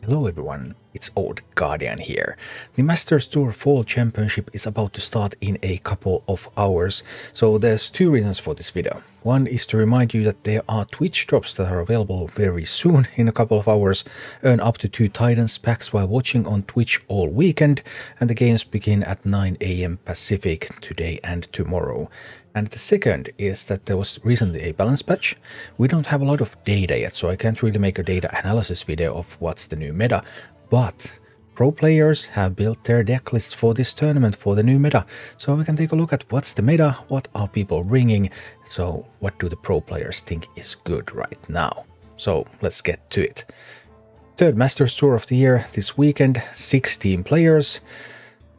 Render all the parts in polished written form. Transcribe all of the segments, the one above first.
Hello everyone, it's Old Guardian here. The Masters Tour Fall Championship is about to start in a couple of hours, so there's two reasons for this video. One is to remind you that there are Twitch drops that are available very soon, in a couple of hours. Earn up to 2 Titans packs while watching on Twitch all weekend, and the games begin at 9 AM Pacific today and tomorrow. And the second is that there was recently a balance patch. We don't have a lot of data yet, so I can't really make a data analysis video of what's the new meta, but pro players have built their deck lists for this tournament for the new meta, so we can take a look at what's the meta, what are people bringing, so what do the pro players think is good right now. So let's get to it. Third Masters Tour of the year this weekend, 16 players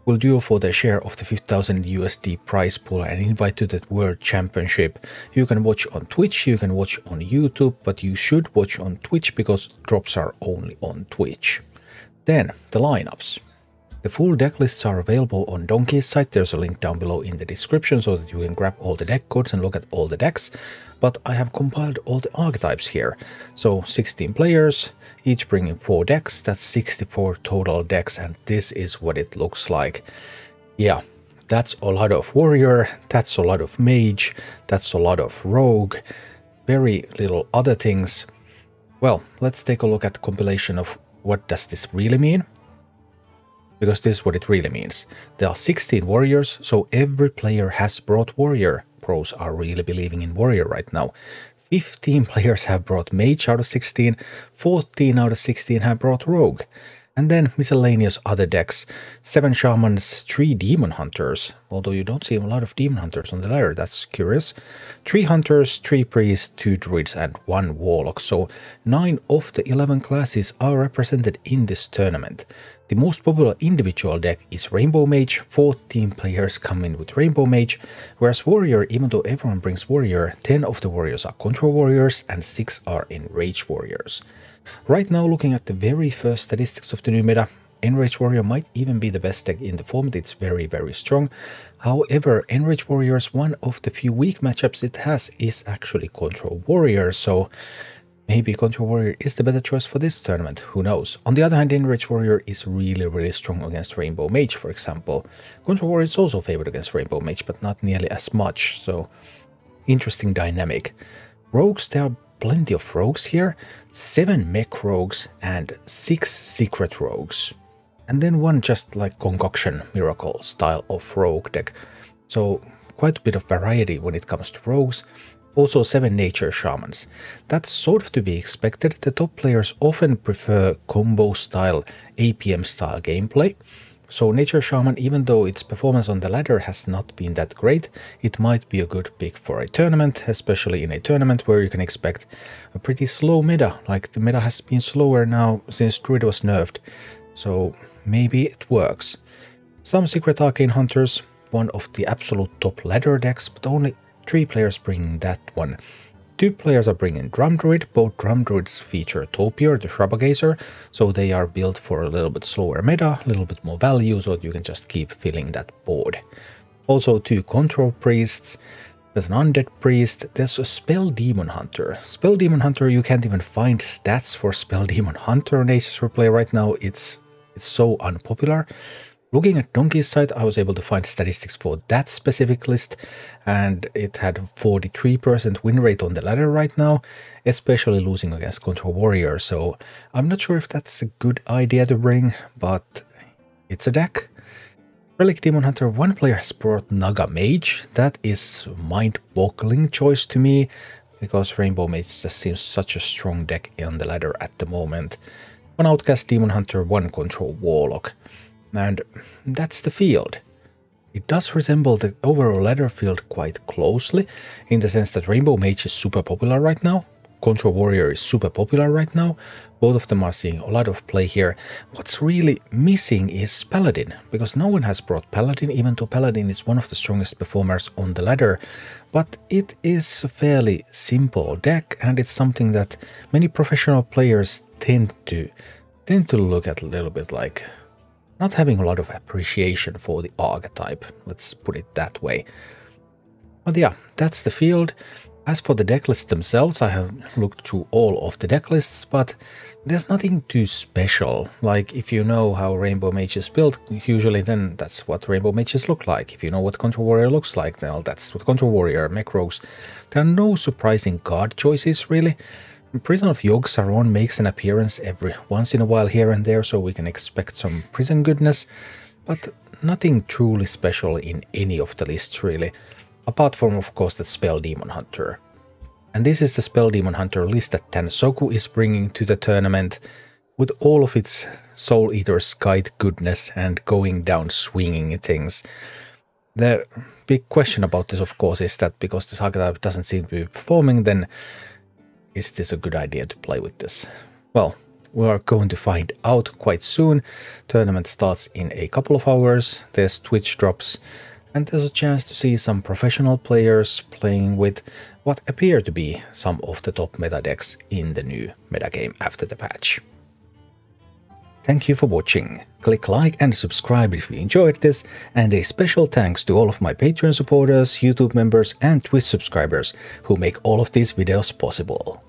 will duel for their share of the 50,000 USD prize pool and invite to the World Championship. You can watch on Twitch, you can watch on YouTube, but you should watch on Twitch because drops are only on Twitch. Then, the lineups. The full deck lists are available on Donkey's site. There's a link down below in the description so that you can grab all the deck codes and look at all the decks. But I have compiled all the archetypes here. So 16 players, each bringing 4 decks. That's 64 total decks, and this is what it looks like. Yeah, that's a lot of warrior, that's a lot of mage, that's a lot of rogue, very little other things. Well, let's take a look at the compilation of what does this really mean. Because this is what it really means. There are 16 warriors, so every player has brought warrior. Pros are really believing in warrior right now. 15 players have brought mage out of 16, 14 out of 16 have brought rogue. And then miscellaneous other decks, 7 shamans, 3 demon hunters, although you don't see a lot of demon hunters on the ladder, that's curious. 3 hunters, 3 priests, 2 druids and 1 warlock, so 9 of the 11 classes are represented in this tournament. The most popular individual deck is Rainbow Mage, 14 players come in with Rainbow Mage, whereas Warrior, even though everyone brings Warrior, 10 of the Warriors are Control Warriors and 6 are Enrage Warriors. Right now, looking at the very first statistics of the new meta, Enrage Warrior might even be the best deck in the format. It's very, very strong. However, Enrage Warriors, one of the few weak matchups it has is actually Control Warrior, so maybe Control Warrior is the better choice for this tournament, who knows. On the other hand, Enrage Warrior is really, really strong against Rainbow Mage, for example. Control Warrior is also favored against Rainbow Mage, but not nearly as much, so interesting dynamic. Rogues, there are plenty of rogues here, 7 mech rogues and 6 secret rogues. And then one just like concoction miracle style of rogue deck. So quite a bit of variety when it comes to rogues. Also 7 nature shamans. That's sort of to be expected. The top players often prefer combo style, APM style gameplay. So nature shaman, even though its performance on the ladder has not been that great, it might be a good pick for a tournament, especially in a tournament where you can expect a pretty slow meta. Like the meta has been slower now since Druid was nerfed. So maybe it works. Some secret arcane hunters, one of the absolute top ladder decks, but only 3 players bringing that one. 2 players are bringing Drum Druid. Both Drum Druids feature Topier, the Shrubagazer, so they are built for a little bit slower meta, a little bit more value, so that you can just keep filling that board. Also 2 Control Priests. There's an Undead Priest. There's a Spell Demon Hunter. Spell Demon Hunter, you can't even find stats for Spell Demon Hunter on Aces for Play right now. It's so unpopular. Looking at Donkey's site, I was able to find statistics for that specific list, and it had 43% win rate on the ladder right now, especially losing against Control Warrior, so I'm not sure if that's a good idea to bring, but it's a deck. Relic Demon Hunter, 1 player has brought Naga Mage. That is mind-boggling choice to me, because Rainbow Mage just seems such a strong deck on the ladder at the moment. 1 Outcast Demon Hunter, 1 Control Warlock. And that's the field. It does resemble the overall ladder field quite closely, in the sense that Rainbow Mage is super popular right now, Control Warrior is super popular right now, both of them are seeing a lot of play here. What's really missing is Paladin, because no one has brought Paladin, even though Paladin is one of the strongest performers on the ladder, but it is a fairly simple deck, and it's something that many professional players tend to look at a little bit like not having a lot of appreciation for the archetype, let's put it that way. But yeah, that's the field. As for the deck lists themselves, I have looked through all of the deck lists, but there's nothing too special. Like, if you know how Rainbow Mage is built, usually then that's what Rainbow Mages look like. If you know what Control Warrior looks like, then that's what Control Warrior, Mech Rogues. There are no surprising card choices, really. Prison of Yogg-Saron makes an appearance every once in a while here and there, so we can expect some prison goodness, but nothing truly special in any of the lists, really. Apart from, of course, that Spell Demon Hunter. And this is the Spell Demon Hunter list that Tansoku is bringing to the tournament, with all of its Soul Eater's Guide goodness and going down swinging things. The big question about this, of course, is that because the Saga type doesn't seem to be performing, then is this a good idea to play with this? Well, we are going to find out quite soon. Tournament starts in a couple of hours, there's Twitch drops, and there's a chance to see some professional players playing with what appear to be some of the top meta decks in the new metagame after the patch. Thank you for watching. Click like and subscribe if you enjoyed this, and a special thanks to all of my Patreon supporters, YouTube members and Twitch subscribers who make all of these videos possible.